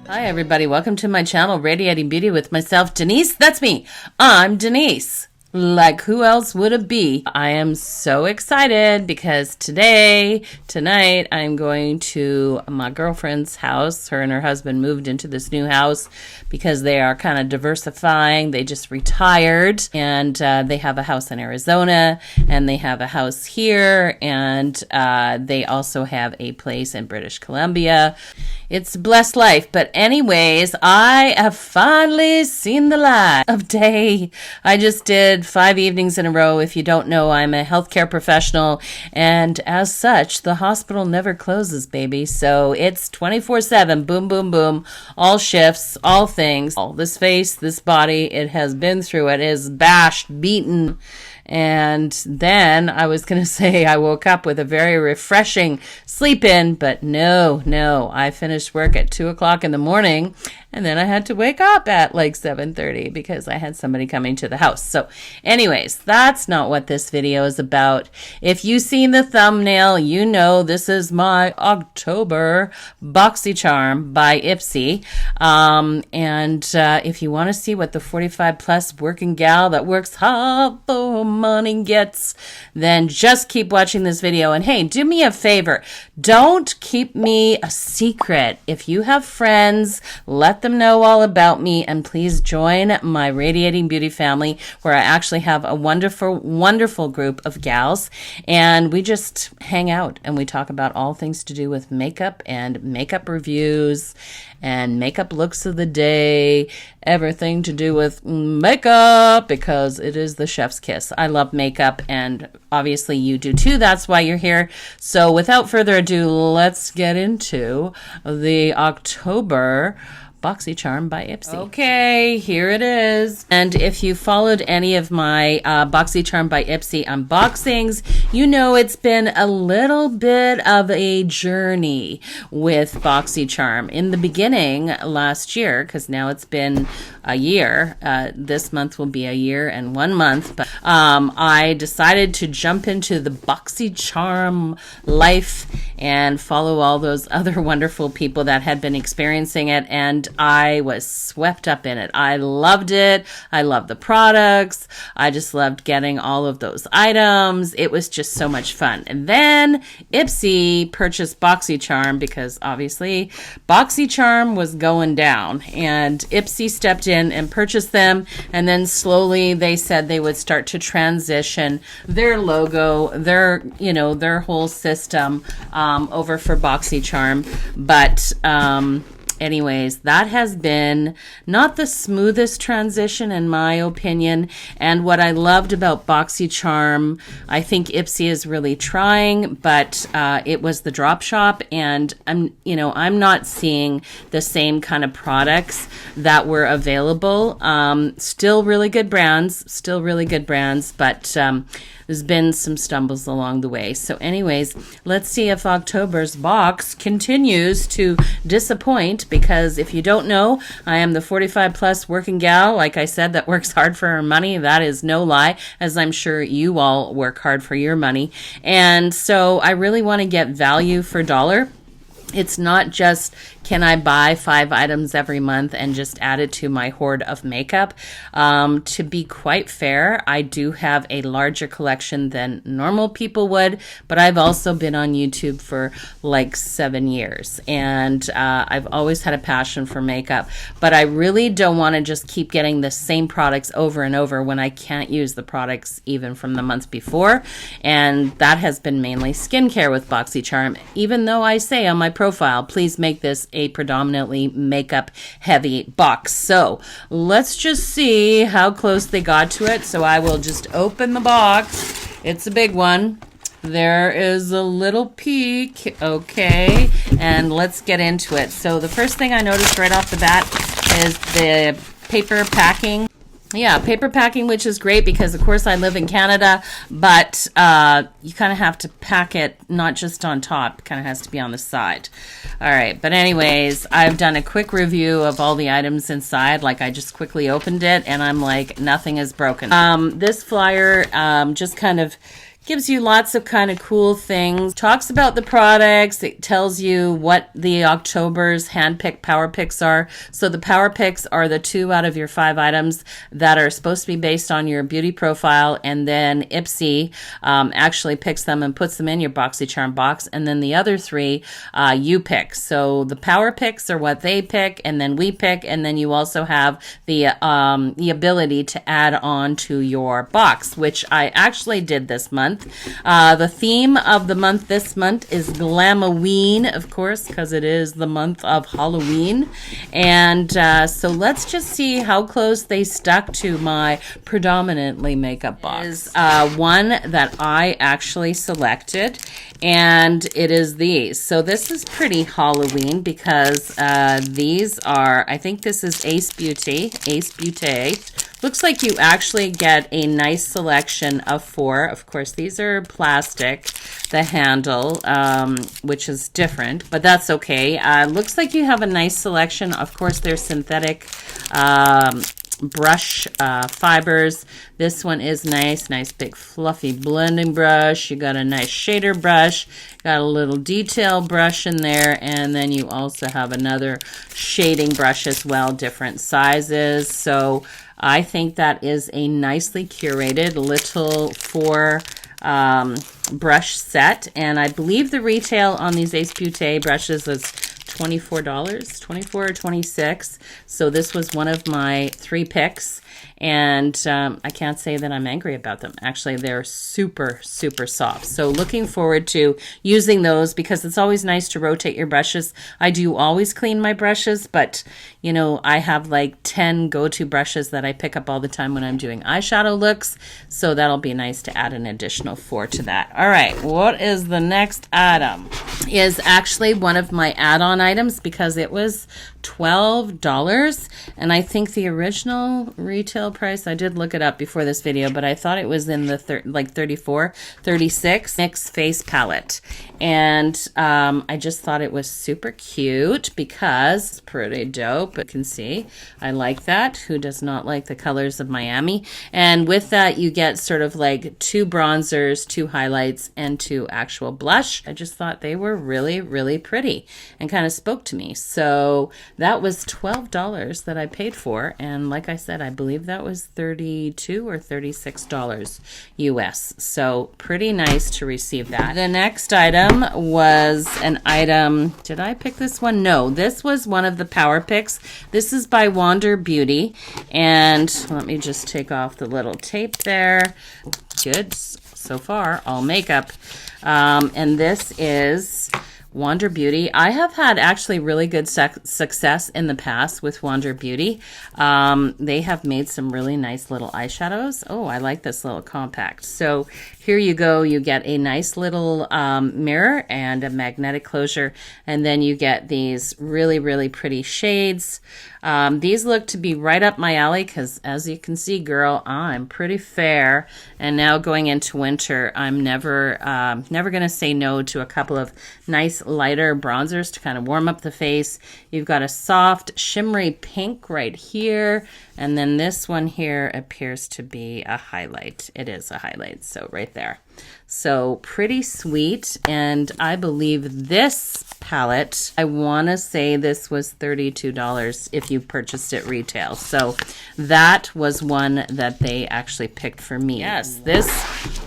Hi everybody, welcome to my channel, Radiating Beauty with myself, Denise. That's me. I'm Denise. Like who else would it be? I am so excited because tonight, I'm going to my girlfriend's house. Her and her husband moved into this new house because they are kind of diversifying. They just retired and they have a house in Arizona and they have a house here and they also have a place in British Columbia. It's a blessed life. But anyways, I have finally seen the light of day. I just did 5 evenings in a row. If you don't know, I'm a healthcare professional, and as such, the hospital never closes, baby. So it's 24/7, boom, boom, boom, all shifts, all things, all this face, this body, it has been through it, is bashed, beaten. And then I was going to say I woke up with a very refreshing sleep in, but no, I finished work at 2 o'clock in the morning and then I had to wake up at like 7:30 because I had somebody coming to the house. So anyways, that's not what this video is about. If you've seen the thumbnail, you know this is my October Boxycharm by Ipsy. If you want to see what the 45 plus working gal that works hard for money gets, then just keep watching this video. And hey, do me a favor. Don't keep me a secret. If you have friends, let them know all about me, and please join my Radiating Beauty family, where I actually have a wonderful group of gals, and we just hang out and we talk about all things to do with makeup and makeup reviews and makeup looks of the day, everything to do with makeup, because it is the chef's kiss. I love makeup, and obviously you do too. That's why you're here. So without further ado, let's get into the October Boxycharm by Ipsy. Okay, here it is. And if you followed any of my Boxycharm by Ipsy unboxings, you know it's been a little bit of a journey with Boxycharm. In the beginning last year, because now it's been a year, this month will be a year and 1 month, but I decided to jump into the Boxycharm life and follow all those other wonderful people that had been experiencing it, and I was swept up in it. I loved it. I loved the products. I just loved getting all of those items. It was just so much fun. And then Ipsy purchased Boxycharm because obviously Boxycharm was going down, and Ipsy stepped in and purchased them, and then slowly they said they would start to transition their logo, their whole system over for Boxycharm. But anyways, that has been not the smoothest transition in my opinion. And what I loved about Boxycharm, I think Ipsy is really trying, but it was the drop shop, and I'm not seeing the same kind of products that were available. Still really good brands, but there's been some stumbles along the way. So anyways, let's see if October's box continues to disappoint, because if you don't know, I am the 45 plus working gal, like I said, that works hard for her money. That is no lie, as I'm sure you all work hard for your money. And so I really want to get value for dollar. It's not just, can I buy 5 items every month and just add it to my hoard of makeup? To be quite fair, I do have a larger collection than normal people would, but I've also been on YouTube for like 7 years, and I've always had a passion for makeup, but I really don't want to just keep getting the same products over and over when I can't use the products even from the month before, and that has been mainly skincare with Boxycharm, even though I say on my profile, please make this a predominantly makeup heavy box. So let's just see how close they got to it. So I will just open the box. It's a big one. There is a little peek. Okay, and let's get into it. So the first thing I noticed right off the bat is the paper packing. Yeah, paper packing, which is great because, of course, I live in Canada, but you kind of have to pack it not just on top. It kind of has to be on the side. All right, but anyways, I've done a quick review of all the items inside. Like, I just quickly opened it, and I'm like, nothing is broken. This flyer just kind of Gives you lots of kind of cool things. Talks about the products. It tells you what the October's hand-picked power picks are. So the power picks are the 2 out of your 5 items that are supposed to be based on your beauty profile, and then Ipsy actually picks them and puts them in your Boxycharm box, and then the other 3 you pick. So the power picks are what they pick, and then we pick, and then you also have the ability to add on to your box, which I actually did this month. The theme of the month this month is Glamaween, of course, because it is the month of Halloween. And so let's just see how close they stuck to my predominantly makeup box. Is one that I actually selected, and it is these. So this is pretty Halloween because these are, I think this is BEAUTE. Looks like you actually get a nice selection of 4. Of course, these are plastic, the handle, which is different, but that's okay. Looks like you have a nice selection. Of course, they're synthetic brush fibers. This one is nice big fluffy blending brush. You got a nice shader brush, got a little detail brush in there, and then you also have another shading brush as well, different sizes. So I think that is a nicely curated little 4 brush set, and I believe the retail on these BEAUTE brushes is $24, 24 or 26. So this was one of my 3 picks, and I can't say that I'm angry about them. Actually, they're super soft. So looking forward to using those, because it's always nice to rotate your brushes. I do always clean my brushes, but you know, I have like 10 go-to brushes that I pick up all the time when I'm doing eyeshadow looks, so that'll be nice to add an additional 4 to that. All right, what is the next item? Is actually one of my add-on items, because it was $12, and I think the original retail price, I did look it up before this video, but I thought it was in the like 34, 36 NYX face palette. And I just thought it was super cute because it's pretty dope. You can see I like that. Who does not like the colors of Miami? And with that, you get sort of like 2 bronzers, 2 highlights, and 2 actual blush. I just thought they were really pretty and kind of spoke to me. So that was $12 that I paid for, and like I said, I believe that was $32 or $36 US. So pretty nice to receive that. The next item was an item, did I pick this one? No, this was one of the power picks. This is by Wander Beauty, and let me just take off the little tape there. Good so far, all makeup. And this is Wander Beauty. I have had actually really good success in the past with Wander Beauty. They have made some really nice little eyeshadows. Oh, I like this little compact. So here you go. You get a nice little mirror and a magnetic closure, and then you get these really pretty shades. These look to be right up my alley because, as you can see, girl, I'm pretty fair. And now going into winter, I'm never going to say no to a couple of nice lighter bronzers to kind of warm up the face. You've got a soft shimmery pink right here, and then this one here appears to be a highlight. It is a highlight, so right there. So pretty sweet, and I believe this palette, I want to say this was $32 if you purchased it retail. So that was one that they actually picked for me. Yes, this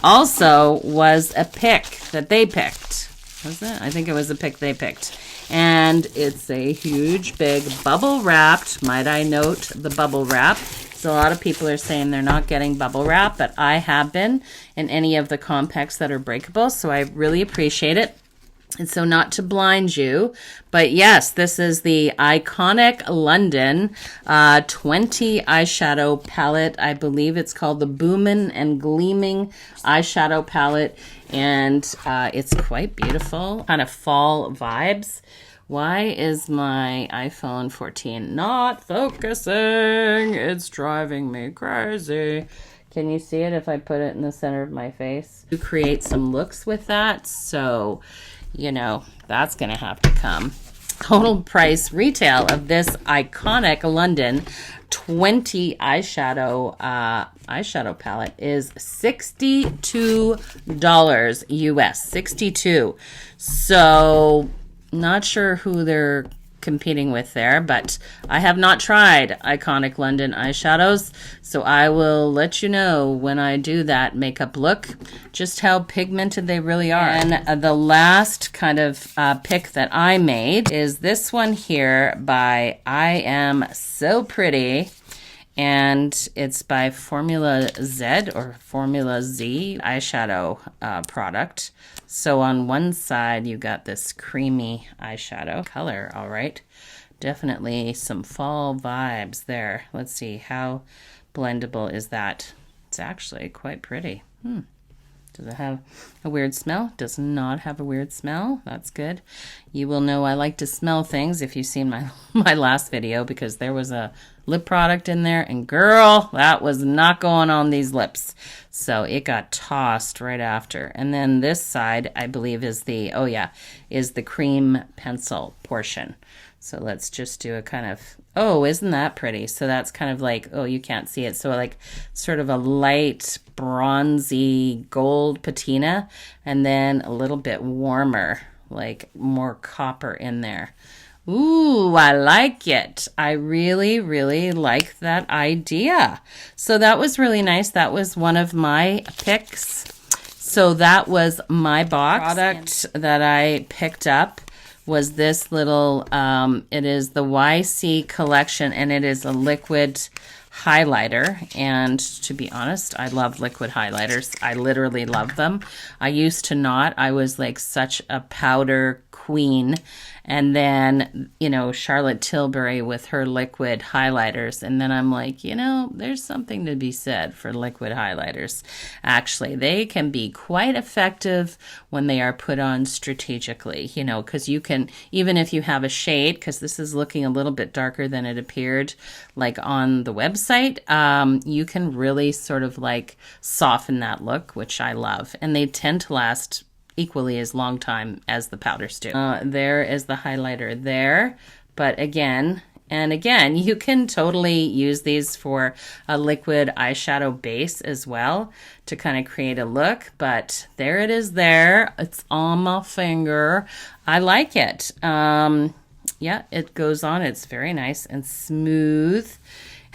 also was a pick that they picked. Was it? I think it was a pick they picked. And it's a huge, big bubble wrapped, might I note the bubble wrap. So a lot of people are saying they're not getting bubble wrap, but I have been in any of the compacts that are breakable, so I really appreciate it. And so not to blind you, but yes, this is the iconic London 20 eyeshadow palette. I believe it's called the Boomin' and Gleaming eyeshadow palette, and it's quite beautiful, kind of fall vibes. Why is my iPhone 14 not focusing? It's driving me crazy. Can you see it if I put it in the center of my face? To create some looks with that, so you know, that's gonna have to come. Total price retail of this iconic London, 20 eyeshadow palette is $62 US. 62. So not sure who they're competing with there, but I have not tried Iconic London eyeshadows, so I will let you know when I do that makeup look just how pigmented they really are. And the last kind of pick that I made is this one here by I Am So Pretty, and it's by Formula Z or Formula Z eyeshadow product. So on one side you got this creamy eyeshadow color. All right, definitely some fall vibes there. Let's see, how blendable is that? It's actually quite pretty. Does it have a weird smell? Does not have a weird smell. That's good. You will know I like to smell things if you've seen my last video, because there was a lip product in there, and girl, that was not going on these lips. So it got tossed right after. And then this side, I believe, is the, oh yeah, is the cream pencil portion. So let's just do a kind of, oh, isn't that pretty? So that's kind of like, oh, you can't see it. So like sort of a light bronzy gold patina, and then a little bit warmer, like more copper in there. Ooh, I like it. I really, really like that idea. So that was really nice. That was one of my picks. So that was my box. Product that I picked up was this little, it is the YC collection, and it is a liquid highlighter. And to be honest, I love liquid highlighters. I literally love them. I used to not. I was like such a powder queen. And then, you know, Charlotte Tilbury with her liquid highlighters. And then I'm like, you know, there's something to be said for liquid highlighters. Actually, they can be quite effective when they are put on strategically, you know, because you can, even if you have a shade, because this is looking a little bit darker than it appeared like on the website, you can really sort of like soften that look, which I love. And they tend to last equally as long time as the powders do. There is the highlighter there, but again, and again, you can totally use these for a liquid eyeshadow base as well to kind of create a look, but there it is there. It's on my finger. I like it. Yeah, it goes on. It's very nice and smooth.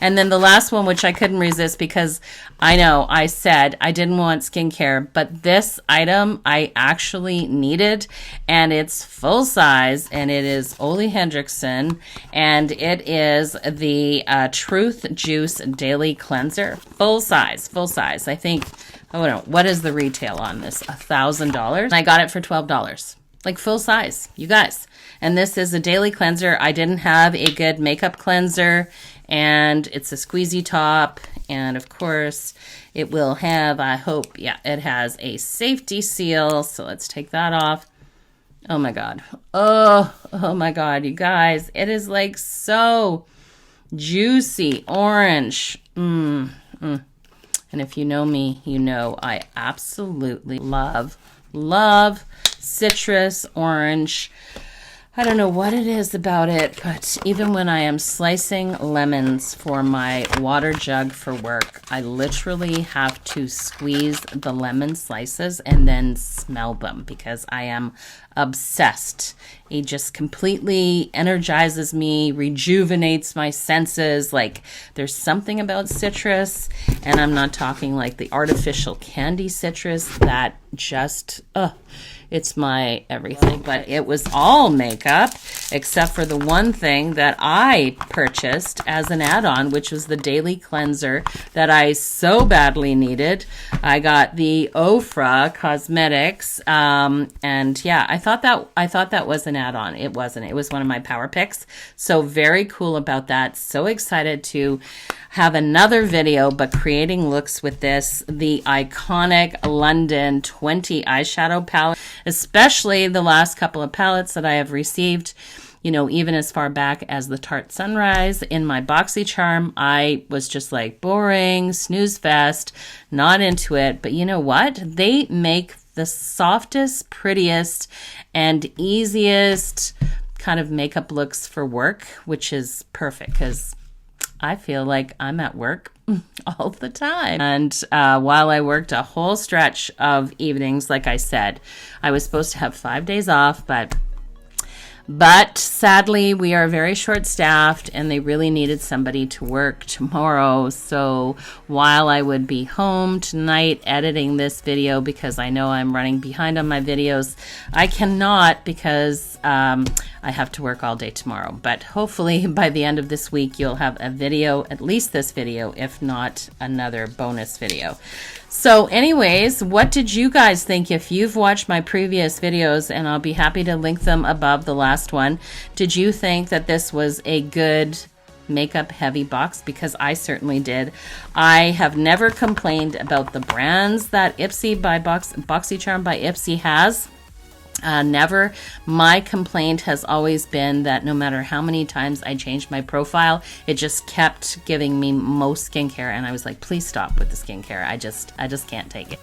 And then the last one, which I couldn't resist because I know I said I didn't want skincare, but this item I actually needed, and it's full size, and it is Ole Henriksen, and it is the Truth Juice Daily Cleanser. Full size. I think, oh no, what is the retail on this? $1,000. I got it for $12. Like full size, you guys. And this is a daily cleanser. I didn't have a good makeup cleanser, and it's a squeezy top, and of course it will have, I hope, yeah, it has a safety seal. So let's take that off. Oh my god. Oh my god, you guys, it is like so juicy orange. And if you know me, you know I absolutely love citrus orange. I don't know what it is about it, but even when I am slicing lemons for my water jug for work, I literally have to squeeze the lemon slices and then smell them because I am obsessed. It just completely energizes me, rejuvenates my senses. Like there's something about citrus, and I'm not talking like the artificial candy citrus that just, it's my everything. But it was all makeup except for the one thing that I purchased as an add-on, which was the daily cleanser that I so badly needed. I got the OFRA Cosmetics, and yeah, I thought that was an add-on. It wasn't. It was one of my power picks. So very cool about that. So excited to have another video, but creating looks with this, the iconic London 20 eyeshadow palette, especially the last couple of palettes that I have received, you know, even as far back as the Tarte Sunrise in my Boxycharm. I was just like boring, snooze fest, not into it. But you know what? They make the softest, prettiest, and easiest kind of makeup looks for work, which is perfect because I feel like I'm at work all the time. And while I worked a whole stretch of evenings, like I said, I was supposed to have 5 days off, but sadly, we are very short-staffed, and they really needed somebody to work tomorrow. So while I would be home tonight editing this video, because I know I'm running behind on my videos, I cannot because I have to work all day tomorrow. But hopefully by the end of this week, you'll have a video, at least this video, if not another bonus video. So anyways, what did you guys think? If you've watched my previous videos, and I'll be happy to link them above the last one, did you think that this was a good makeup heavy box? Because I certainly did. I have never complained about the brands that Ipsy by Boxycharm by Ipsy has. Never. My complaint has always been that no matter how many times I changed my profile, it just kept giving me most skincare, and I was like, please stop with the skincare. I just can't take it.